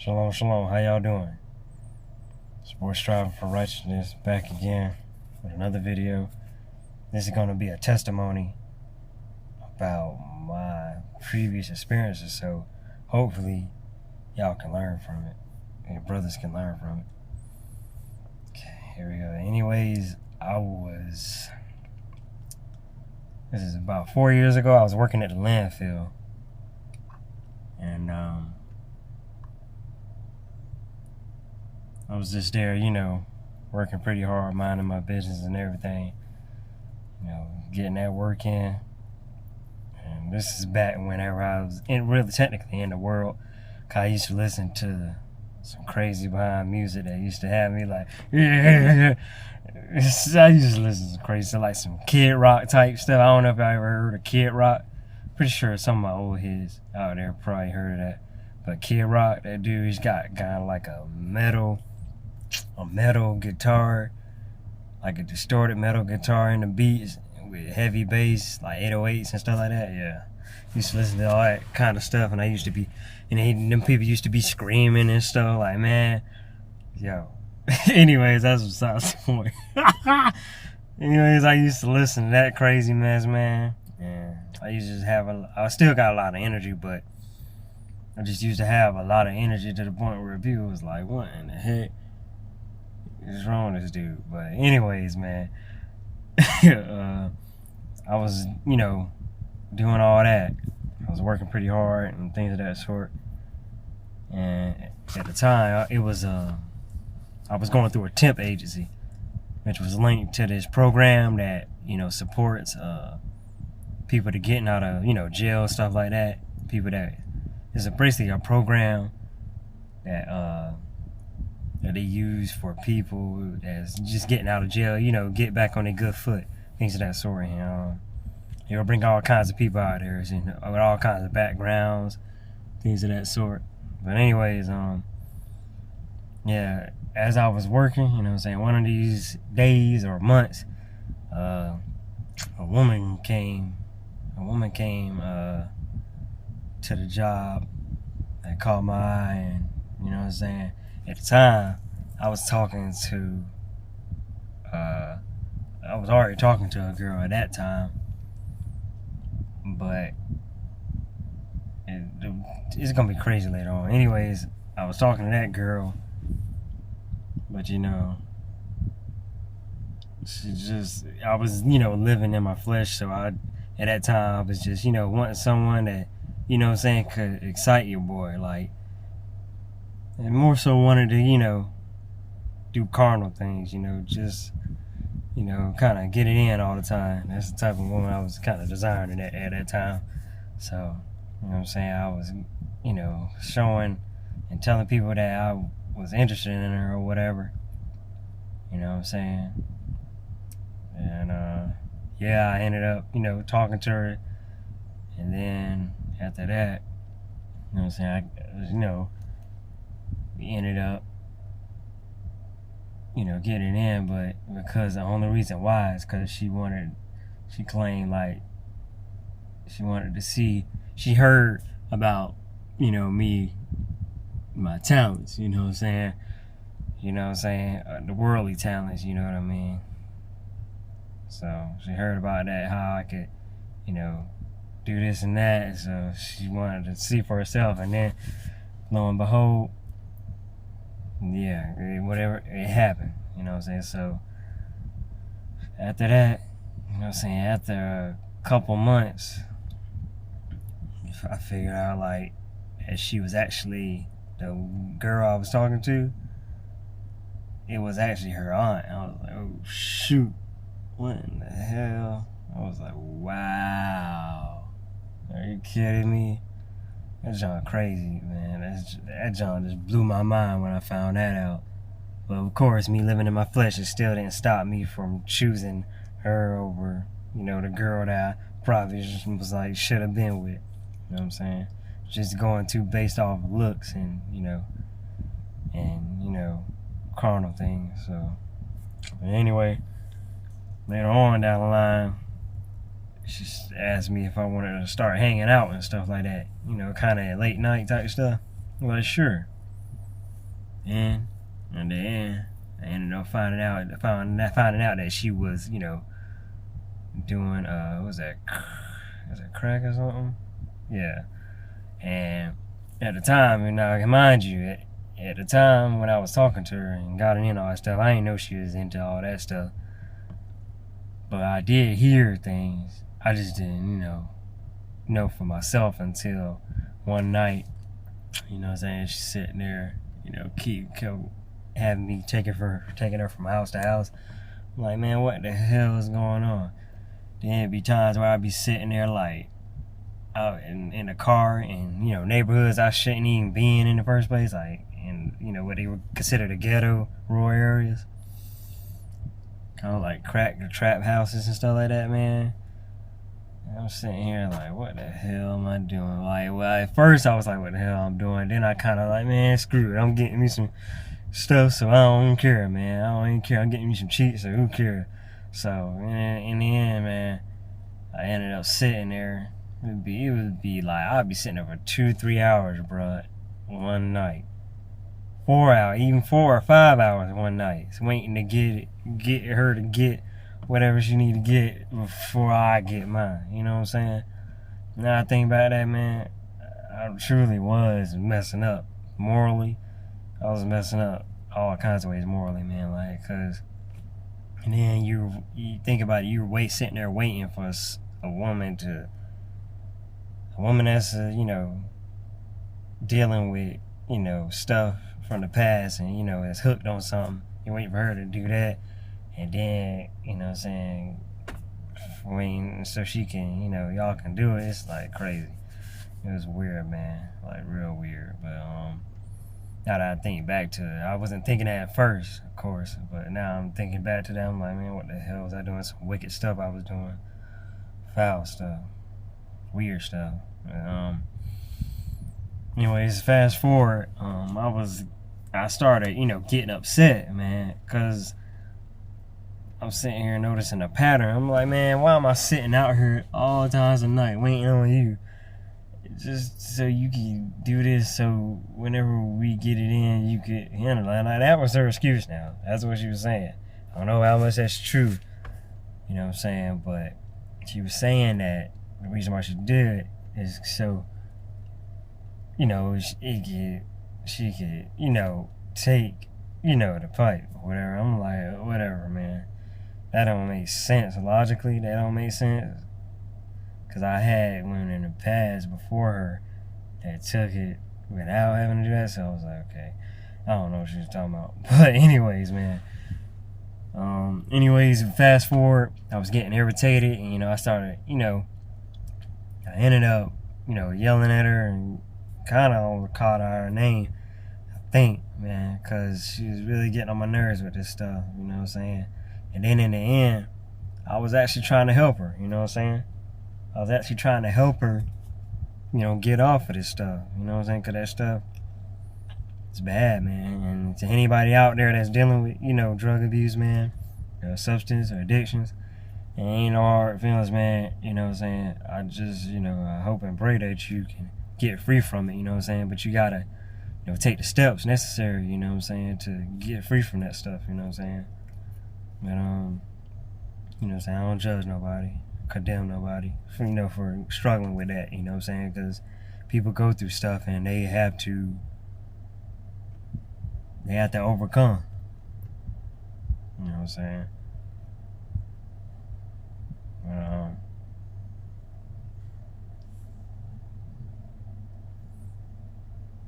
Shalom, shalom. How y'all doing? It's boy Striving for Righteousness back again with another video. This is going to be a testimony about my previous experiences, so hopefully y'all can learn from it. And your brothers can learn from it. Okay, here we go. Anyways, this is about 4 years ago. I was working at the landfill. And I was just there, working pretty hard, minding my business and everything, getting that work in. And this is back whenever I was really technically in the world. 'Cause I used to listen to some crazy behind music that used to have me like, yeah. I used to listen to some crazy stuff, like some Kid Rock type stuff. I don't know if I ever heard of Kid Rock. Pretty sure some of my old heads out there probably heard of that. But Kid Rock, that dude, he's got kind of like a metal guitar, like a distorted metal guitar in the beats with heavy bass, like 808s and stuff like that. Yeah, used to listen to all that kind of stuff, and I used to be, them people used to be screaming and stuff. Like, man, yo. Anyways, that's besides the point. Anyways, I used to listen to that crazy mess, man. And I used to just I still got a lot of energy, but I just used to have a lot of energy to the point where people was like, what in the heck is wrong with this dude? But anyways, man, I was, doing all that. I was working pretty hard and things of that sort. And at the time, I was going through a temp agency, which was linked to this program that, supports people to getting out of, jail, stuff like that. People that is basically a program that they use for people that's just getting out of jail, get back on their good foot, things of that sort. It'll bring all kinds of people out there, with all kinds of backgrounds, things of that sort. But anyways, yeah, as I was working, one of these days or months, a woman came to the job that caught my eye, and at the time I was already talking to a girl at that time, but it's gonna be crazy later on. Anyways, I was talking to that girl, but I was living in my flesh, so at that time I was just wanting someone that could excite your boy, like, and more so wanted to do carnal things, just kind of get it in all the time. That's the type of woman I was kind of desiring at that time. So I was showing and telling people that I was interested in her or whatever, and yeah, I ended up talking to her, and then after that, we ended up getting in, but because the only reason why is because she claimed like she wanted to see, she heard about me, my talents, the worldly talents, you know what I mean? So she heard about that, how I could do this and that, so she wanted to see for herself, and then lo and behold, yeah, it happened, so after that, after a couple months, I figured out like that she was actually the girl I was talking to. It was actually her aunt. I was like, oh shoot, what in the hell? I was like, wow, are you kidding me? That John crazy, man. That John just blew my mind when I found that out. But of course, me living in my flesh, it still didn't stop me from choosing her over, the girl that I probably just was like, should have been with. You know what I'm saying? Just going too based off of looks and, carnal things. So, but anyway, later on down the line, she asked me if I wanted to start hanging out and stuff like that. Kind of late night type stuff. I'm like, sure. And in the end, I ended up finding out that she was, doing what was that? Was that crack or something? Yeah. And at the time, mind you, at the time when I was talking to her and got in all that stuff, I didn't know she was into all that stuff. But I did hear things. I just didn't, know for myself until one night, she's sitting there, keep having me taking her from house to house. I'm like, man, what the hell is going on? Then it'd be times where I'd be sitting there like out in the car in, neighborhoods I shouldn't even be in the first place, like in, what they would consider the ghetto, rural areas. Kind of like trap houses and stuff like that, man. I'm sitting here like, what the hell am I doing? Like, well, at first I was like, what the hell I'm doing? Then I kind of like, man, screw it. I'm getting me some stuff, so I don't even care, man. I don't even care. I'm getting me some cheats, so who cares? So, in the end, man, I ended up sitting there. It would be like, I'd be sitting there for 2-3 hours, bruh, one night. 4 hours, even 4 or 5 hours one night, waiting to get her to get whatever she need to get before I get mine. You know what I'm saying? Now I think about that, man, I truly was messing up morally. I was messing up all kinds of ways morally, man. Like, cause, and then you think about it, you're sitting there waiting for a woman that's dealing with stuff from the past and is hooked on something. You wait for her to do that, and then so she can y'all can do it. It's like crazy. It was weird, man, like real weird. But now that I think back to it, I wasn't thinking that at first, of course, but now I'm thinking back to that. I'm like, man, what the hell was I doing? Some wicked stuff I was doing, foul stuff, weird stuff. Anyways, fast forward, I started, getting upset, man, because I'm sitting here noticing a pattern. I'm like, man, why am I sitting out here all times of night waiting on you? Just so you can do this, so whenever we get it in, you could handle it. Like, that was her excuse now. That's what she was saying. I don't know how much that's true, you know what I'm saying, but she was saying that the reason why she did it is so, she could, take, the fight or whatever. I'm like, whatever, man. That don't make sense. Logically, that don't make sense. Because I had women in the past before her that took it without having to do that. So I was like, okay, I don't know what she was talking about. But anyways, man. Fast forward, I was getting irritated. And, I started, I ended up, yelling at her and kind of called her name, I think, man, because she was really getting on my nerves with this stuff, you know what I'm saying? And then in the end, I was actually trying to help her, you know what I'm saying? I was actually trying to help her, get off of this stuff, you know what I'm saying? Because that stuff, it's bad, man. And to anybody out there that's dealing with, drug abuse, man, substance or addictions, and ain't no hard feelings, man, you know what I'm saying? I just, I hope and pray that you can get free from it, you know what I'm saying? But you gotta, take the steps necessary, you know what I'm saying, to get free from that stuff, you know what I'm saying? But, you know what I'm saying? I don't judge nobody, condemn nobody, for struggling with that, you know what I'm saying? Because people go through stuff and they have to overcome, you know what I'm saying?